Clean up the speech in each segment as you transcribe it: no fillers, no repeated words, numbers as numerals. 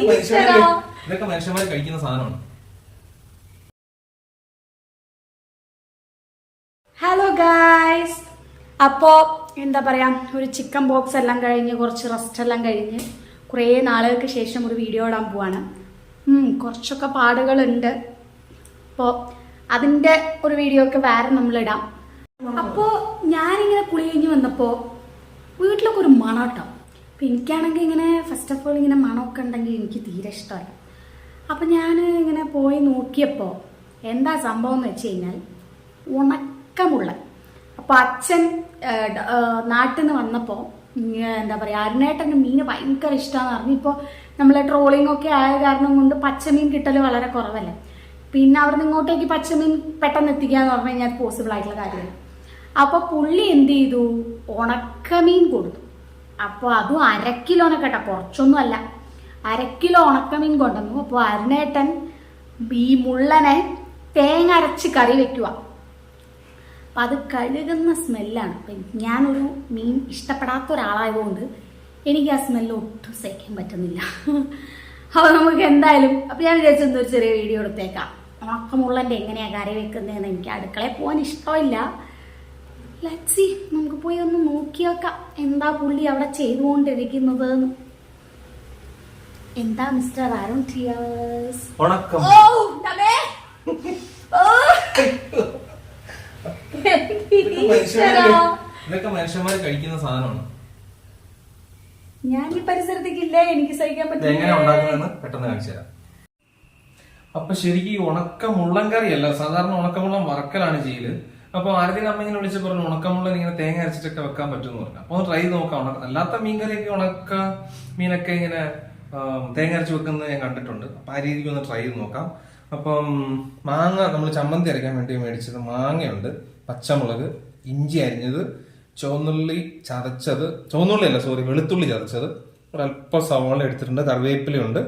ഇതൊക്കെ മനുഷ്യന്മാർ കഴിക്കുന്ന സാധനമാണ്. ഹലോ ഗായ്സ്, അപ്പോ എന്താ പറയാ, ഒരു ചിക്കൻ ബോക്സ് എല്ലാം കഴിഞ്ഞ് കുറച്ച് റെസ്റ്റ് എല്ലാം കഴിഞ്ഞ് കുറേ നാളുകൾക്ക് ശേഷം ഒരു വീഡിയോ ഇടാൻ പോവാണ്. കുറച്ചൊക്കെ പാടുകളുണ്ട്. അപ്പോൾ അതിൻ്റെ ഒരു വീഡിയോ ഒക്കെ വേറെ നമ്മളിടാം. അപ്പോൾ ഞാനിങ്ങനെ കുളി കഴിഞ്ഞ് വന്നപ്പോൾ വീട്ടിലൊക്കെ ഒരു മണം കേട്ടോ. അപ്പോൾ എനിക്കാണെങ്കിൽ ഇങ്ങനെ ഫസ്റ്റ് ഓഫ് ഓൾ ഇങ്ങനെ മണമൊക്കെ ഉണ്ടെങ്കിൽ എനിക്ക് തീരെ ഇഷ്ടമല്ല. അപ്പോൾ ഞാൻ ഇങ്ങനെ പോയി നോക്കിയപ്പോൾ എന്താ സംഭവം എന്ന് വെച്ച് കഴിഞ്ഞാൽ ഉണക്കമുള്ളൻ. അപ്പോൾ അച്ഛൻ നാട്ടിൽ നിന്ന് വന്നപ്പോൾ എന്താ പറയുക, അരുണേട്ടൻ്റെ മീൻ ഭയങ്കര ഇഷ്ടമാണെന്ന് പറഞ്ഞു. ഇപ്പോൾ നമ്മളെ ട്രോളിംഗ് ഒക്കെ ആയ കാരണം കൊണ്ട് പച്ചമീൻ കിട്ടൽ വളരെ കുറവല്ലേ. പിന്നെ അവിടെ നിന്ന് ഇങ്ങോട്ടേക്ക് പച്ചമീൻ പെട്ടെന്ന് എത്തിക്കുക എന്ന് പറഞ്ഞു കഴിഞ്ഞാൽ പോസിബിൾ ആയിട്ടുള്ള കാര്യമാണ്. അപ്പോൾ പുള്ളി എന്ത് ചെയ്തു, ഉണക്കമീൻ കൊടുത്തു. അപ്പോൾ അതും 1/2 കിലോനെ കേട്ടോ, കുറച്ചൊന്നും അല്ല, 1/2 കിലോ ഉണക്കമീൻ കൊണ്ടുവന്നു. അപ്പോൾ അരുണേട്ടൻ ഈ മുള്ളനെ തേങ്ങ അരച്ച് കറി വെക്കുക. അപ്പം അത് കഴുകുന്ന സ്മെല്ലാണ്. അപ്പം ഞാനൊരു മീൻ ഇഷ്ടപ്പെടാത്ത ഒരാളായതുകൊണ്ട് എനിക്ക് ആ സ്മെല്ല് ഒട്ടും സഹിക്കാൻ പറ്റുന്നില്ല. അപ്പോൾ നമുക്ക് എന്തായാലും അപ്പം ഞാൻ വിചാരിച്ചെന്തോ ഒരു ചെറിയ വീഡിയോ എടുത്തേക്കാം. ഉണക്കമുള്ളൻ്റെ എങ്ങനെയാണ് കറി വെക്കുന്നതെന്ന്. എനിക്ക് അടുക്കളയിൽ പോകാൻ ഇഷ്ടമില്ല. ലെറ്റ്സ് സീ, നമുക്ക് പോയി ഒന്ന് നോക്കി വെക്കാം എന്താ പുള്ളി അവിടെ ചെയ്തുകൊണ്ടിരിക്കുന്നത്. എന്താ മിസ്റ്റർ അരുൺ ടിയേഴ്സ്? ഇതൊക്കെ മനുഷ്യന്മാർ കഴിക്കുന്ന സാധനമാണ്. ഞാൻ ഈ പരിസരത്തേക്കില്ലേ, എനിക്ക് സഹിക്കാൻ പറ്റില്ല. എങ്ങനെ ഉണ്ടാക്കുന്നതെന്ന് പെട്ടെന്ന് കാണിച്ചു തരാം. അപ്പൊ ശരിക്കും ഈ ഉണക്ക മുള്ളൻ കറിയല്ല, സാധാരണ ഉണക്കമുള്ളൻ വറക്കലാണ് ചെയ്യല്. അപ്പൊ ആദ്യം അമ്മ ഇങ്ങനെ വിളിച്ച് പറഞ്ഞു ഉണക്കമുള്ളൻ ഇങ്ങനെ തേങ്ങ അരച്ചിട്ടൊക്കെ വെക്കാൻ പറ്റുമെന്ന് പറഞ്ഞു. അപ്പൊ ട്രൈ നോക്കാം. അല്ലാത്ത മീൻ കറിയൊക്കെ ഉണക്ക മീനൊക്കെ ഇങ്ങനെ തേങ്ങ അരച്ച് വെക്കുന്നത് ഞാൻ കണ്ടിട്ടുണ്ട്. അപ്പൊ ആ രീതിക്ക് ഒന്ന് ട്രൈ ചെയ്ത് നോക്കാം. അപ്പം മാങ്ങ നമ്മൾ ചമ്മന്തി അരയ്ക്കാൻ വേണ്ടി മേടിച്ചത് മാങ്ങയുണ്ട്, പച്ചമുളക്, ഇഞ്ചി അരിഞ്ഞത്, ചുവന്നുള്ളി ചതച്ചത്, വെളുത്തുള്ളി ചതച്ചത്, ഒരല്പം സവാള എടുത്തിട്ടുണ്ട്, കറിവേപ്പിലയുണ്ട്,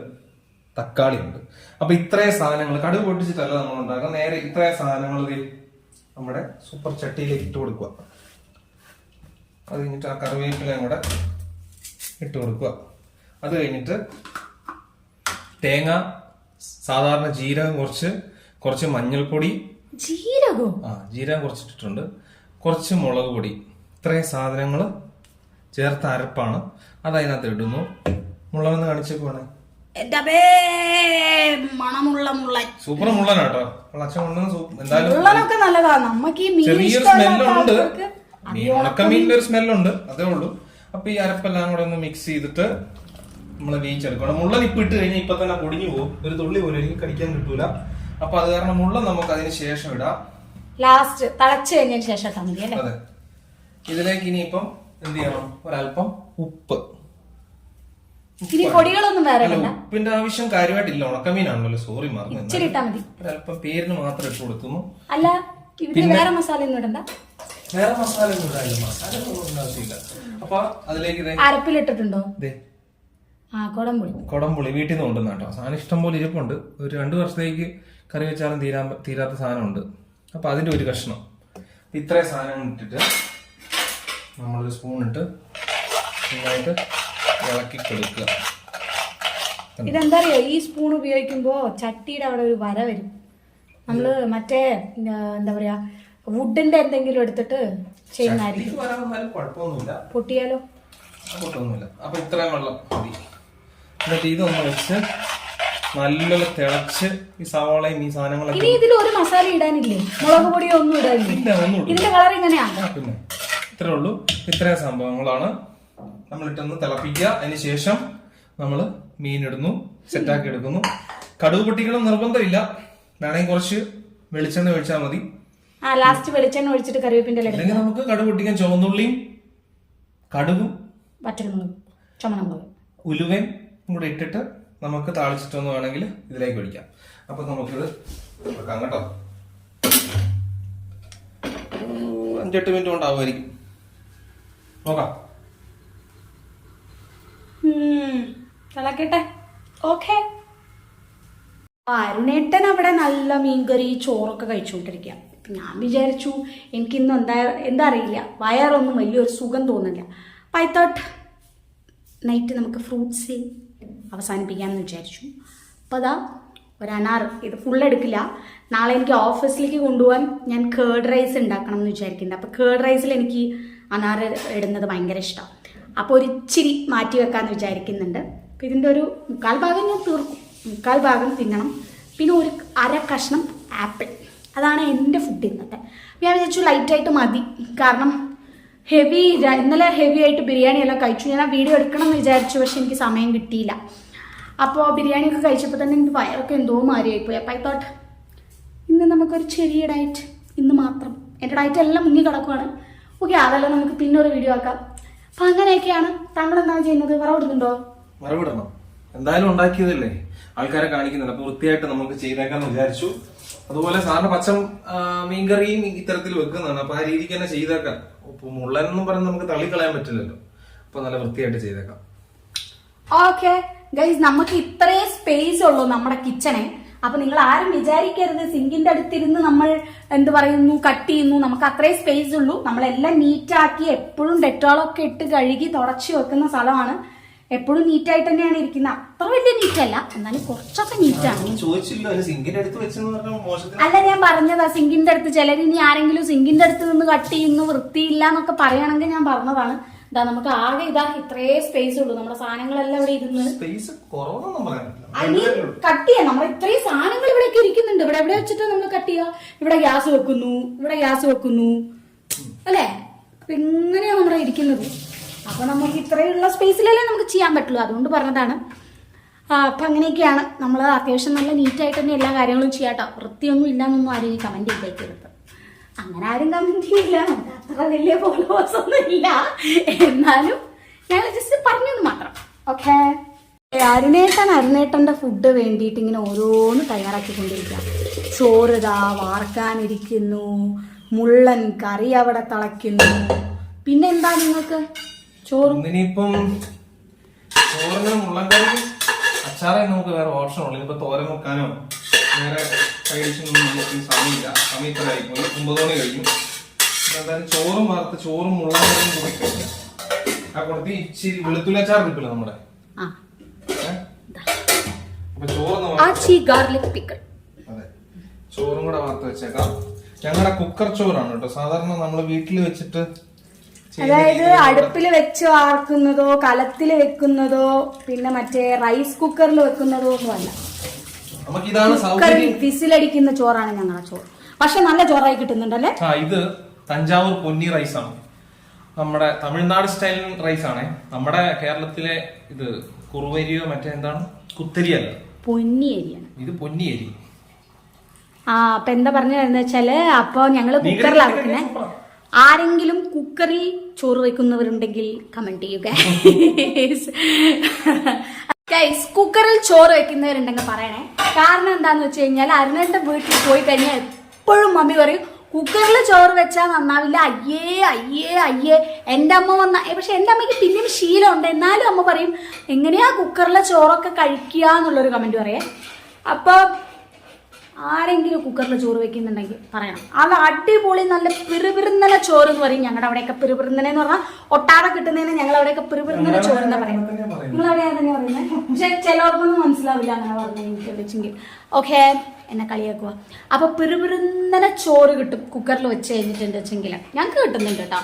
തക്കാളിയുണ്ട്. അപ്പൊ ഇത്രയും സാധനങ്ങൾ കടുക് പൊട്ടിച്ചിട്ടല്ല നമ്മൾ ഉണ്ടാക്കുക. നേരെ ഇത്രയും സാധനങ്ങൾ നമ്മുടെ സൂപ്പർ ചട്ടിയിലേക്ക് ഇട്ട് കൊടുക്കുക. അത് കഴിഞ്ഞിട്ട് ആ കറിവേപ്പിലയും കൂടെ ഇട്ട് കൊടുക്കുക. അത് കഴിഞ്ഞിട്ട് തേങ്ങ, സാധാരണ ജീരകം കുറച്ച് മഞ്ഞൾപ്പൊടി, ജീരകം കുറച്ചിട്ടിട്ടുണ്ട്, കുറച്ച് മുളക് പൊടി, ഇത്രയും സാധനങ്ങൾ ചേർത്ത അരപ്പാണ്. അത് അതിനകത്ത് ഇടുന്നു. മുളകെന്ന് കാണിച്ചേക്കുവാണേ, സൂപ്പർ മുള്ളനാട്ടോ. അച്ഛൻ കൊണ്ടുവന്ന് എന്തായാലും ചെറിയൊരു സ്മെല്ലുണ്ട്, ഉണക്കമീനിന്റെ ഒരു സ്മെല്ലുണ്ട്, അതേ ഉള്ളൂ. അപ്പൊ ഈ അരപ്പെല്ലാം കൂടെ ഒന്ന് മിക്സ് ചെയ്തിട്ട് നമ്മള് വേവിച്ചെടുക്കണം. മുള്ളൻ ഇപ്പൊ ഇട്ട് കഴിഞ്ഞാൽ ഇപ്പൊ തന്നെ പൊടിഞ്ഞു പോകും, ഒരു തുള്ളി പോലും എനിക്ക് കടിക്കാൻ കിട്ടൂല. അപ്പൊ അത് കാരണം മുള്ളൻ നമുക്ക് അതിന് ശേഷം ഇടാം, ലാസ്റ്റ് തിളച്ചു കഴിഞ്ഞതിന് ശേഷം. അതെ, ഇതിലേക്ക് ഇനിയിപ്പം എന്ത് ചെയ്യണം, ഒരല്പം ഉപ്പ്. പൊടികളൊന്നും വേറെ ഉപ്പിന്റെ ആവശ്യം കാര്യമായിട്ടില്ല, ഉണക്കമീനാണല്ലോ, സോറി മറന്നു. ഒരല്പം പേരിന് മാത്രം ഇട്ട് കൊടുക്കുന്നു. അല്ല, വേറെ മസാല ഒന്നും ഇടണ്ട, വേറെ മസാല ഒന്നും ഇടാനില്ല, മസാല ഒന്നും ആവശ്യമില്ല. അപ്പൊ അതിലേക്ക് അരപ്പിലിട്ടിട്ടുണ്ടോ? കൊടംപുളി വീട്ടിൽ നിന്ന് കൊണ്ടുവന്ന കേട്ടോ. സാധനം ഇഷ്ടം പോലെ ഇരിപ്പുണ്ട്. ഒരു 2 വർഷത്തേക്ക് കറി വെച്ചാലും തീരാത്ത സാധനമുണ്ട്. അപ്പൊ അതിന്റെ ഒരു കഷ്ണം. ഇത്രയും സാധനങ്ങൾ ഇട്ടിട്ട് നമ്മളൊരു സ്പൂൺ ഇട്ട് നന്നായിട്ട് ഇളക്കി കൊടുക്കുക. ഇതെന്താ അറിയോ, ഈ സ്പൂൺ ഉപയോഗിക്കുമ്പോ ചട്ടിയുടെ അവിടെ ഒരു വര വരും. നമ്മള് മറ്റേ എന്താ പറയാ, വുഡിന്റെ എന്തെങ്കിലും എടുത്തിട്ട് ചെയ്യുന്നതായിരിക്കും. പൊട്ടിയാലോ? പൊട്ടൊന്നുമില്ല. അപ്പൊ ഇത്രയും വെള്ളം മതി. എന്നിട്ട് ഇതൊന്ന് വെച്ച് നല്ലോണം തിളച്ച് ഈ സവാളയും ഈ സാധനങ്ങളൊക്കെ. ഇനി ഇതിൽ ഒരു മസാല ഇടാനില്ലേ? മുളക് പൊടിയോ ഒന്നും ഇടാനില്ല. ഇതിന്റെ കളർ ഇങ്ങനെയാണ്. പിന്നെ ഇത്രേ ഉള്ളൂ. ഇത്രയും സംഭവങ്ങളാണ് നമ്മൾ ഇട്ടൊന്ന് തിളപ്പിക്കുക. അതിന് ശേഷം നമ്മൾ മീൻ ഇടുന്നു, സെറ്റാക്കി എടുക്കുന്നു. കടുക് പൊട്ടിക്കണം നിർബന്ധമില്ല, വേണമെങ്കിൽ കുറച്ച് വെളിച്ചെണ്ണ ഒഴിച്ചാൽ മതി. ലാസ്റ്റ് വെളിച്ചെണ്ണ ഒഴിച്ചിട്ട് കറിവേപ്പിന്റെ അല്ലെങ്കിൽ നമുക്ക് കടുക് പൊട്ടിക്കാൻ ചുവന്നുള്ളിയും കടുകും വറ്റൽമുളകും ചുമന്നുമുളകും ഉലുവയും കൂടെ ഇട്ടിട്ട് നമുക്ക് താളിച്ചിട്ടൊന്ന് വേണമെങ്കിൽ ഇതിലേക്ക് ഒഴിക്കാം. അപ്പൊ നമുക്കിത് വെക്കാം കേട്ടോ. 5-8 മിനിറ്റ് കൊണ്ടാവുമായിരിക്കും, നോക്കാം. തിളക്കട്ടെ. ഓക്കെ. അരുണേട്ടൻ അവിടെ നല്ല മീൻകറി ചോറൊക്കെ കഴിച്ചുകൊണ്ടിരിക്കുക. ഞാൻ വിചാരിച്ചു എനിക്കിന്ന് എന്താ അറിയില്ല, വയറൊന്നും വലിയൊരു സുഖം തോന്നില്ല. അപ്പം ഐ തോട്ട് നൈറ്റ് നമുക്ക് ഫ്രൂട്ട്സ് അവസാനിപ്പിക്കാമെന്ന് വിചാരിച്ചു. അപ്പോൾ അതാ ഒരു അനാർ, ഇത് ഫുൾ എടുക്കില്ല. നാളെ എനിക്ക് ഓഫീസിലേക്ക് കൊണ്ടുപോകാൻ ഞാൻ കേർഡ് റൈസ് ഉണ്ടാക്കണം എന്ന് വിചാരിക്കുന്നുണ്ട്. അപ്പോൾ കേർഡ് റൈസിൽ എനിക്ക് അനാർ ഇടുന്നത് ഭയങ്കര ഇഷ്ടമാണ്. അപ്പോൾ ഒരു ഇച്ചിരി മാറ്റി വെക്കാമെന്ന് വിചാരിക്കുന്നുണ്ട്. അപ്പോൾ ഇതിൻ്റെ ഒരു 3/4 ഭാഗം ഞാൻ തീർക്കും, 3/4 ഭാഗം തിന്നണം. പിന്നെ ഒരു അര കഷ്ണം ആപ്പിൾ. അതാണ് എൻ്റെ ഫുഡ് ഇന്നത്തെ. ഞാൻ വിചാരിച്ചു ലൈറ്റായിട്ട് മതി, കാരണം ഇന്നലെ ഹെവി ആയിട്ട് ബിരിയാണി എല്ലാം കഴിച്ചു. ഞാൻ ആ വീഡിയോ എടുക്കണം എന്ന് വിചാരിച്ചു, പക്ഷെ എനിക്ക് സമയം കിട്ടിയില്ല. അപ്പോൾ ബിരിയാണിയൊക്കെ കഴിച്ചപ്പോൾ തന്നെ എനിക്ക് വയറൊക്കെ എന്തോ മാറിയായിപ്പോയി. അപ്പോൾ ഐ തോട്ട് ഇന്ന് നമുക്കൊരു ചെറിയ ഡയറ്റ്, ഇന്ന് മാത്രം. എൻ്റെ ഡയറ്റ് എല്ലാം മുങ്ങി കിടക്കുവാണ്. ഓക്കെ, അതെല്ലാം നമുക്ക് പിന്നെ ഒരു വീഡിയോ ആക്കാം. അപ്പം അങ്ങനെയൊക്കെയാണ്. താങ്കൾ എന്താണ് ചെയ്യുന്നത്? വറവിടുന്നുണ്ടോ? വറവിടണം, എന്തായാലും ഉണ്ടാക്കിയതല്ലേ, ആൾക്കാരെ കാണിക്കുന്നുണ്ട്. അപ്പൊ വൃത്തിയായിട്ട് നമുക്ക് ചെയ്തേക്കാന്ന് വിചാരിച്ചു. അതുപോലെ സാറിന് പച്ച മീൻകറിയും ഇത്തരത്തിൽ വെക്കുന്നതാണ്. അപ്പൊ ആ രീതിക്ക് തന്നെ ചെയ്തേക്കാം. മുള്ളനെന്നും പറഞ്ഞ് നമുക്ക് തള്ളിക്കളയാൻ പറ്റില്ലല്ലോ. അപ്പൊ നല്ല വൃത്തിയായിട്ട് ചെയ്തേക്കാം. ഓക്കെ ഗൈസ്, നമുക്ക് ഇത്രേ സ്പേസ് ഉള്ളൂ നമ്മുടെ കിച്ചണെ. അപ്പൊ നിങ്ങൾ ആരും വിചാരിക്കരുത് സിങ്കിന്റെ അടുത്തിരുന്ന് നമ്മൾ എന്ത് പറയുന്നു കട്ട് ചെയ്യുന്നു. നമുക്ക് അത്രേ സ്പേസ് ഉള്ളൂ. നമ്മളെല്ലാം നീറ്റാക്കി എപ്പോഴും ഡെറ്റോളൊക്കെ ഇട്ട് കഴുകി തുടച്ച് വെക്കുന്ന സ്ഥലമാണ്. എപ്പോഴും നീറ്റായിട്ട് തന്നെയാണ് ഇരിക്കുന്നത്. അത്ര വലിയ നീറ്റല്ല, എന്നാലും കുറച്ചൊക്കെ നീറ്റാണ്. അല്ല, ഞാൻ പറഞ്ഞതാ സിങ്കിന്റെ അടുത്ത്. ചിലരിനി ആരെങ്കിലും സിങ്കിന്റെ അടുത്ത് നിന്ന് കട്ട് ചെയ്യുന്നു വൃത്തിയില്ല എന്നൊക്കെ പറയുകയാണെങ്കിൽ ഞാൻ പറഞ്ഞതാണ്. ഇതാ നമുക്ക് ആകെ ഇത്രേ സ്പേസ് ഉള്ളൂ. നമ്മുടെ സാധനങ്ങളെല്ലാം ഇവിടെ ഇരുന്ന് കട്ട് ചെയ്യാം. നമ്മൾ ഇത്രയും സാധനങ്ങൾ ഇവിടെയൊക്കെ ഇരിക്കുന്നുണ്ട്. ഇവിടെ എവിടെ വെച്ചിട്ട് നമ്മൾ കട്ട് ചെയ്യുക? ഇവിടെ ഗ്യാസ് വെക്കുന്നു, ഇവിടെ ഗ്യാസ് വെക്കുന്നു, അല്ലേ? അപ്പൊ ഇങ്ങനെയാണ് നമ്മുടെ ഇരിക്കുന്നത്. അപ്പൊ നമുക്ക് ഇത്രയുള്ള സ്പേസിലല്ലേ നമുക്ക് ചെയ്യാൻ പറ്റുള്ളൂ. അതുകൊണ്ട് പറഞ്ഞതാണ്. അപ്പൊ അങ്ങനെയൊക്കെയാണ്. നമ്മൾ അത്യാവശ്യം നല്ല നീറ്റായിട്ട് തന്നെ എല്ലാ കാര്യങ്ങളും ചെയ്യാട്ടോ. വൃത്തിയൊന്നും ഇല്ലാന്നൊന്നും ആരും ഈ കമന്റ് ചെയ്തേക്കരുത്. അങ്ങനെ ആരും കമന്റ് ചെയ്യില്ല. നമുക്ക് അത്ര വലിയ ഫോളോവേഴ്സ് ഒന്നും ഇല്ല. എന്നാലും ഞങ്ങൾ ജസ്റ്റ് പറഞ്ഞത് മാത്രം. ഓക്കെ, അരുണേട്ടന്റെ ഫുഡ് വേണ്ടിയിട്ട് ഇങ്ങനെ ഓരോന്ന് തയ്യാറാക്കിക്കൊണ്ടിരിക്കുക. ചോറിതാ വാർക്കാനിരിക്കുന്നു, മുള്ളൻ കറി അവിടെ തിളയ്ക്കുന്നു. പിന്നെ എന്താ നിങ്ങൾക്ക് ഇനിയിപ്പം ചോറിന് മുള്ളൻകറി അച്ചാറേ നമുക്ക് വേറെ ഓപ്ഷൻ ഉള്ളു. ഇനിയിപ്പോ തോരൻ വെക്കാനോ വേറെ കഴിച്ചൊന്നും നമുക്ക് സമയമില്ല. സമയം ഇത്ര ആയിപ്പോയി, 9 മണി കഴിഞ്ഞു. എന്തായാലും ചോറും വറുത്ത് ചോറും മുള്ളൻകറിയും കൂടി കഴിക്കാം. ആ കൊടുത്ത് ഇച്ചിരി വെളുത്തുള്ളി അച്ചാർ കിട്ടില്ല നമ്മുടെ. അപ്പൊ അതെ, ചോറും കൂടെ വറുത്ത് വെച്ചേക്കാം. ഞങ്ങളുടെ കുക്കർ ചോറാണ് കേട്ടോ. സാധാരണ നമ്മള് വീട്ടിൽ വെച്ചിട്ട്, അതായത് അടുപ്പിൽ വെച്ച് വാർക്കുന്നതോ കലത്തിൽ വെക്കുന്നതോ പിന്നെ മറ്റേ റൈസ് കുക്കറിൽ വെക്കുന്നതോ ഒന്നുമല്ല. വിസിലടിക്കുന്ന ചോറാണ് ഞങ്ങളുടെ ചോറ്. പക്ഷെ നല്ല ചോറായി കിട്ടുന്നുണ്ടല്ലേ. ഇത് തഞ്ചാവൂർ പൊന്നി റൈസ് ആണ്. നമ്മുടെ തമിഴ്നാട് സ്റ്റൈൽ റൈസ് ആണ്. നമ്മുടെ കേരളത്തിലെ ഇത് കുറുവരിയോ മറ്റേ എന്താണ് കുത്തരിയല്ല, പൊന്നി അരിയാണ്. ഇത് പൊന്നി അരി. അപ്പൊ എന്താ പറഞ്ഞതെന്ന് വെച്ചാല്, അപ്പൊ ഞങ്ങള് കുക്കറിലാണ് വെക്കുന്നത്. ആരെങ്കിലും കുക്കറിൽ ചോറ് വെക്കുന്നവരുണ്ടെങ്കിൽ കമന്റ് ചെയ്യുക. കുക്കറിൽ ചോറ് വെക്കുന്നവരുണ്ടെങ്കിൽ പറയണേ. കാരണം എന്താന്ന് വെച്ച് കഴിഞ്ഞാൽ അരുണേട്ടന്റെ വീട്ടിൽ പോയി കഴിഞ്ഞാൽ എപ്പോഴും മമ്മി പറയും കുക്കറിൽ ചോറ് വെച്ചാൽ നന്നാവില്ല, അയ്യേ അയ്യേ അയ്യേ. എൻ്റെ അമ്മ വന്ന, പക്ഷെ എൻ്റെ അമ്മയ്ക്ക് പിന്നെയും ശീലമുണ്ട്. എന്നാലും അമ്മ പറയും എങ്ങനെയാ കുക്കറിലെ ചോറൊക്കെ കഴിക്കുക എന്നുള്ളൊരു കമന്റ് പറയേ. അപ്പൊ ആരെങ്കിലും കുക്കറിൽ ചോറ് വെക്കുന്നുണ്ടെങ്കിൽ പറയണം. അത് അടിപൊളി നല്ല പിറുപിറുന്നല ചോറ് എന്ന് പറയും. ഞങ്ങളുടെ അവിടെയൊക്കെ പിറുപിറുന്നല എന്ന് പറഞ്ഞാൽ ഒട്ടാതെ കിട്ടുന്നതിന് ഞങ്ങൾ അവിടെയൊക്കെ പിറുപിറുന്നല ചോറ് എന്നാ പറയുന്നത്. നിങ്ങൾ അവിടെ തന്നെ പറയുന്നത്. പക്ഷെ ചിലവർക്കൊന്നും മനസ്സിലാവില്ല അങ്ങനെ പറഞ്ഞു വെച്ചെങ്കിൽ. ഓക്കെ, എന്നെ കളിയാക്കുക. അപ്പൊ പിറുപിറുന്നല ചോറ് കിട്ടും കുക്കറിൽ വെച്ച് കഴിഞ്ഞിട്ടുണ്ട് വെച്ചെങ്കിൽ. ഞങ്ങൾക്ക് കിട്ടുന്നുണ്ട് കേട്ടോ.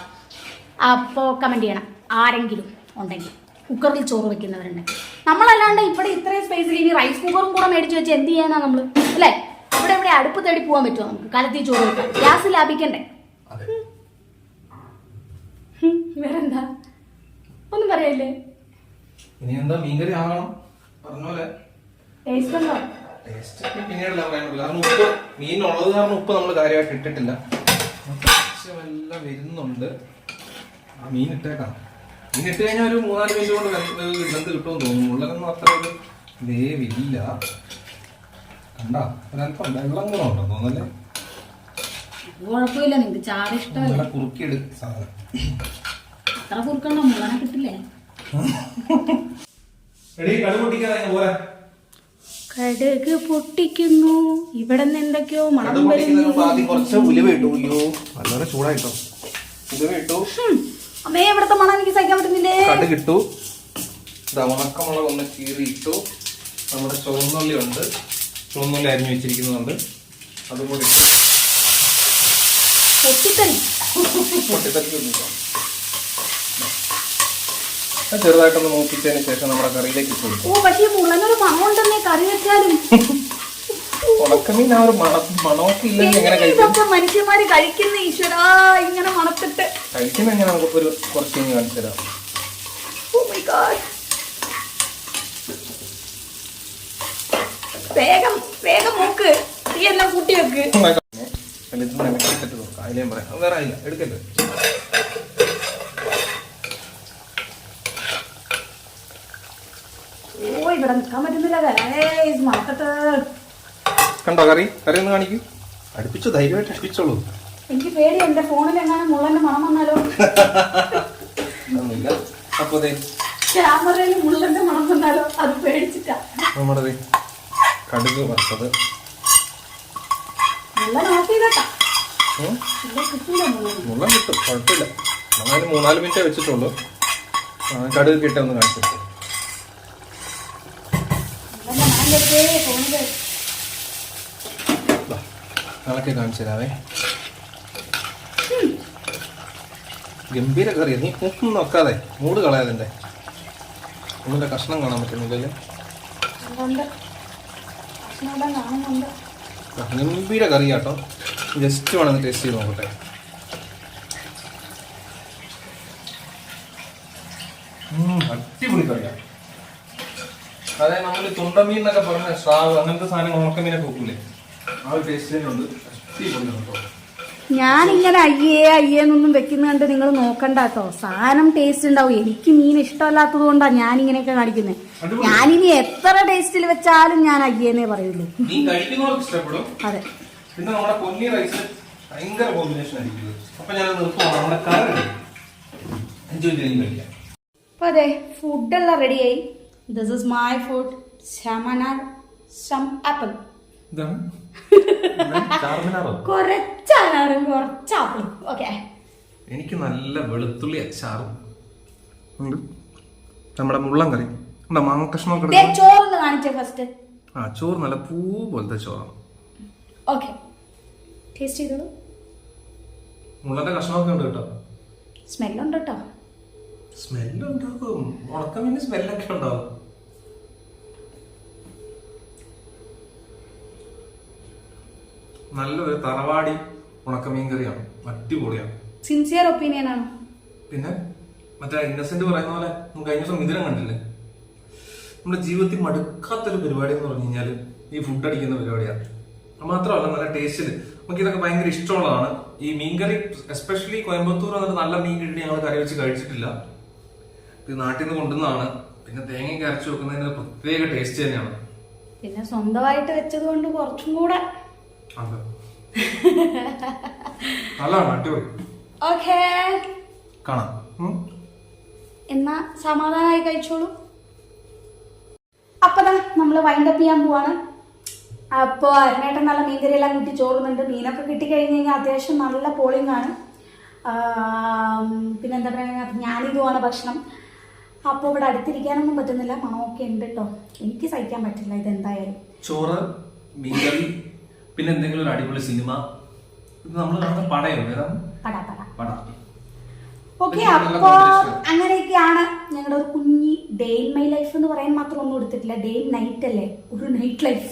അപ്പോൾ കമന്റ് ചെയ്യണം ആരെങ്കിലും ഉണ്ടെങ്കിൽ കുക്കറിൽ ചോറ് വെക്കുന്നവരുണ്ടെങ്കിൽ. നമ്മളല്ലാണ്ട് ഇവിടെ ഇത്രയും സ്പേസിൽ ഇനി റൈസ് കുക്കറും കൂടെ മേടിച്ച് വെച്ച് എന്ത് ചെയ്യാനാ നമ്മള്, അല്ലേ? ഇവിടെ ഇവിടെ അടുപ്പ് തേടി പോകാൻ പറ്റുമോ നമുക്ക്? കലത്തി ചോറ് വെക്കാം, ഗ്യാസ് ലാഭിക്കണ്ടേ? വേറെന്താ, ഒന്നും പറയല്ലേ? ഇനി എന്താ മീൻകറി ആവണം പറഞ്ഞോലെ. ടേസ്റ്റ് ഉണ്ടോ? പിന്നീടല്ല പറയാനുള്ളൂ. കാരണം ഉപ്പ് മീനുള്ളത് കാരണം ഉപ്പ് നമ്മൾ കാര്യമായിട്ട് ഇട്ടിട്ടില്ല. എല്ലാം വരുന്നുണ്ട്. ആ മീൻ ഇട്ടേക്കാം. മീൻ ഇട്ട് കഴിഞ്ഞാൽ ഒരു 3-4 മിനിറ്റ് കൊണ്ട് വെന്ത് കിട്ടുമെന്ന് തോന്നുന്നു. ഉള്ളതൊന്നും അത്ര ഒരു വേവില്ല. കണ്ടാ ഒരല്പം വെള്ളം കൂടെ ഉണ്ടോ തോന്നല്ലേ? കുഴപ്പമില്ല, നിങ്ങക്ക് ചാറ് ഇഷ്ടമല്ല. കുറുക്കിയെടുക്കും സാധനം. അത്ര കുറുക്കണ്ടോ? മുളക് കിട്ടില്ലേ? കടുക് പൊട്ടിക്കുന്നു. ഇവിടെ നിന്ന് എന്തൊക്കെയോ മണം കുറച്ച് ഉലുവ ഇട്ടു. അയ്യോ നല്ലപോലെ ചൂടായിട്ടോ. ഉലുവ ഇട്ടു. അമ്മേ, ഇവിടത്തെ മണം എനിക്ക് സഹിക്കാൻ പറ്റുന്നില്ലേ. കടുക് ഇട്ടു. ഉണക്കമുളക് ഒന്ന് കീറിയിട്ടു. നമ്മുടെ ചുവന്നുള്ളി ഉണ്ട്, ചുവന്നുള്ളി അരിഞ്ഞു വെച്ചിരിക്കുന്നുണ്ട്, അതും കൂടി ഇട്ടു. ചെറുതായിട്ടൊന്ന് മൂപ്പിച്ചതിന് ശേഷം നമ്മുടെ കറിയിലേക്ക് ഇട്ടു കൊടുക്കും. കറി വെച്ചാലും ഉണക്കമീൻ ആ ഒരു മണമൊക്കെ ഇല്ലെങ്കിൽ എങ്ങനെ കഴിക്കും? മനുഷ്യന്മാര് കഴിക്കുന്ന ഈശ്വരാ ഇങ്ങനെ മണത്തിട്ട് കഴിക്കുന്ന എങ്ങനെ നമുക്കൊരു കുറച്ച് കഴിഞ്ഞ് കാണിച്ചു തരാം. വേഗം വേഗം മൂക്ക് തീ എല്ലാം കൂട്ടി വെക്ക്. ഇട്ടിട്ട് നോക്കാം, അതിലേയും പറയാം. വേറെ ആയില്ല, എടുക്കരുത്. ഇവിടെ നിൽക്കാൻ പറ്റുന്നില്ല. മണത്തിട്ട് കണ്ടോ കറി? കറി ഒന്ന് കാണിക്കൂ. അടുപ്പിച്ചു, ധൈര്യമായിട്ട് അടുപ്പിച്ചോളൂ. എനിക്ക് പേടി എന്റെ ഫോണിൽ എങ്ങനെ മുള്ളന്റെ മണം വന്നാലോ. ഒന്നുമില്ല. അപ്പൊ ക്യാമറയിൽ മുള്ളന്റെ മണം വന്നാലോ അത് പേടിച്ചിട്ടാ. നമ്മുടെ കടുക് വറുത്തത് മുള്ളം കിട്ടും, കുഴപ്പമില്ല. നമ്മളതിന് 3-4 മിനിറ്റേ വെച്ചിട്ടുള്ളൂ. കടുക് കിട്ടേ ഒന്ന് കാണിച്ചിട്ടു. അതൊക്കെ കാണിച്ചു തരാവേ. ഗംഭീര കറിയാ. നീ ഒന്നും നോക്കാതെ മൂട് കളയാതിന്റെ ഒന്നിന്റെ കഷ്ണം കാണാൻ പറ്റുന്നില്ലല്ലേ? ഗംഭീര കറിയാട്ടോ. ജസ്റ്റ് വേണമെന്ന് ടേസ്റ്റ് ചെയ്ത് നോക്കട്ടെ. അടിപൊളി കറിയാ. അതായത് നമ്മൾ തുണ്ടമീൻ എന്നൊക്കെ പറഞ്ഞ സ്രാവ് അങ്ങനത്തെ സാധനങ്ങൾ ഉണക്കമീനൊക്കെ വെക്കൂലേ, ആ ഒരു ടേസ്റ്റ് തന്നെ ഉണ്ട്. അടിപൊളി കേട്ടോ. ഞാനിങ്ങനെ അയ്യേന്നൊന്നും വെക്കുന്ന കണ്ട് നിങ്ങൾ നോക്കണ്ട കേട്ടോ. സാധനം ടേസ്റ്റ് ഉണ്ടാവും. എനിക്ക് മീൻ ഇഷ്ടമല്ലാത്തത് കൊണ്ടാണ് ഞാനിങ്ങനെയൊക്കെ കാണിക്കുന്നത്. ഞാനിനി എത്ര ടേസ്റ്റിൽ വെച്ചാലും ഞാൻ അയ്യേന്നേ പറയുള്ളൂ. അതെ. പിന്നെ നമ്മുടെ പൊന്നി റൈസ് ഭയങ്കര കോമ്പിനേഷൻ ആയിരിക്കും. അപ്പൊ ഞാൻ നിർത്തുവാണ്. നമ്മുടെ കറി എൻജോയ് ചെയ്ത് കഴിക്കാം. അപ്പൊ അതെ, ഫുഡെല്ലാം റെഡിയായി. This is my food. Apple. കുറച്ചാറും കുറച്ചാപ്പിളും. ഓക്കെ. എനിക്ക് നല്ല വെളുത്തുള്ളി അച്ചാറും ഉണ്ട്. നമ്മുടെ മുള്ളം കറി മാങ്ങ കഷ്ണമൊക്കെ. ചോറൊന്ന് കാണിച്ചേ ഫസ്റ്റ്. ആ ചോറ് നല്ല പൂ പോലത്തെ ചോറാണ്. ഓക്കെ, ടേസ്റ്റ് ചെയ്തോളൂ. മുള്ളന്റെ കഷ്ണമൊക്കെ ഉണ്ട് കേട്ടോ. സ്മെല്ലുണ്ട് കേട്ടോ. സ്മെല്ലുണ്ടാകും. ഉണക്കമീന് സ്മെല്ലൊക്കെ ഉണ്ടാവും. നല്ലൊരു തറവാടി ഉണക്കമീൻ കറിയാണ്. അടിപൊളിയാണ്. സിൻസിയർ ഒപ്പീനിയൻ ആണ്. പിന്നെ മറ്റേ ഇന്നസെന്റ് പറയുന്ന പോലെ നമുക്ക് കഴിഞ്ഞ ദിവസം മിഥുനം കണ്ടില്ലേ, നമ്മുടെ ജീവിതത്തിൽ മടുക്കാത്തൊരു പരിപാടി എന്ന് പറഞ്ഞു കഴിഞ്ഞാൽ ഈ ഫുഡ് അടിക്കുന്ന പരിപാടിയാണ്. മാത്രമല്ല നല്ല ടേസ്റ്റിൽ നമുക്ക് ഇതൊക്കെ ഭയങ്കര ഇഷ്ടമുള്ളതാണ്. ഈ മീൻകറി എസ്പെഷ്യലി കോയമ്പത്തൂർ വന്നിട്ട് നല്ല മീൻ കിട്ടി ഞങ്ങൾ കറി വെച്ച് കഴിച്ചിട്ടില്ല. ഇത് നാട്ടിൽ നിന്ന് കൊണ്ടുവന്നതാണ്. പിന്നെ തേങ്ങയൊക്കെ അരച്ചു വെക്കുന്നതിന് പ്രത്യേക ടേസ്റ്റ് തന്നെയാണ്. പിന്നെ സ്വന്തമായിട്ട് വെച്ചത് കൊണ്ട് കുറച്ചും കൂടെ അതെ നല്ലതാണ്. അടിപൊളി. ഓക്കേ, കാണാം. എന്നാ സമാധാനമായി കഴിച്ചോളൂ. അപ്പൊ നമ്മള് വൈൻഡപ്പ് ചെയ്യാൻ പോവാണ്. അപ്പൊ അരുണേട്ടൻ നല്ല മീൻകറി എല്ലാം കൂട്ടി ചോറുന്നുണ്ട്. മീനൊക്കെ കിട്ടിക്കഴിഞ്ഞ് കഴിഞ്ഞാൽ അത്യാവശ്യം നല്ല പോളിംഗ് ആണ്. പിന്നെ എന്താ പറയുക, ഞാനിതുമാണ് ഭക്ഷണം. അപ്പോൾ ഇവിടെ അടുത്തിരിക്കാനൊന്നും പറ്റുന്നില്ല. മണമൊക്കെ ഉണ്ട് കേട്ടോ. എനിക്ക് സഹിക്കാൻ പറ്റില്ല ഇതെന്തായാലും. ചോറ്, മീൻകറി, പിന്നെ എന്തെങ്കിലും ഒരു അടിപൊളി സിനിമ. നമ്മൾ കാണുന്ന പടയുണ്ട്. ഓക്കെ, അപ്പോ അങ്ങനെയൊക്കെയാണ് ഞങ്ങളുടെ ഒരു കുഞ്ഞി ഡേ ഇൻ മൈ ലൈഫ് എന്ന് പറയാൻ മാത്രം ഒന്നും എടുത്തിട്ടില്ല. ഡേ ഇൻ നൈറ്റ് അല്ലേ, ഒരു നൈറ്റ് ലൈഫ്.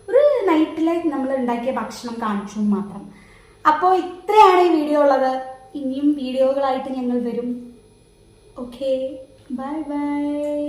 ഒരു നൈറ്റ് ലൈഫ് നമ്മൾ ഉണ്ടാക്കിയ ഭക്ഷണം കാണിച്ചു മാത്രം. അപ്പോൾ ഇത്രയാണ് ഈ വീഡിയോ ഉള്ളത്. ഇനിയും വീഡിയോകളായിട്ട് ഞങ്ങൾ വരും. Okay, bye bye.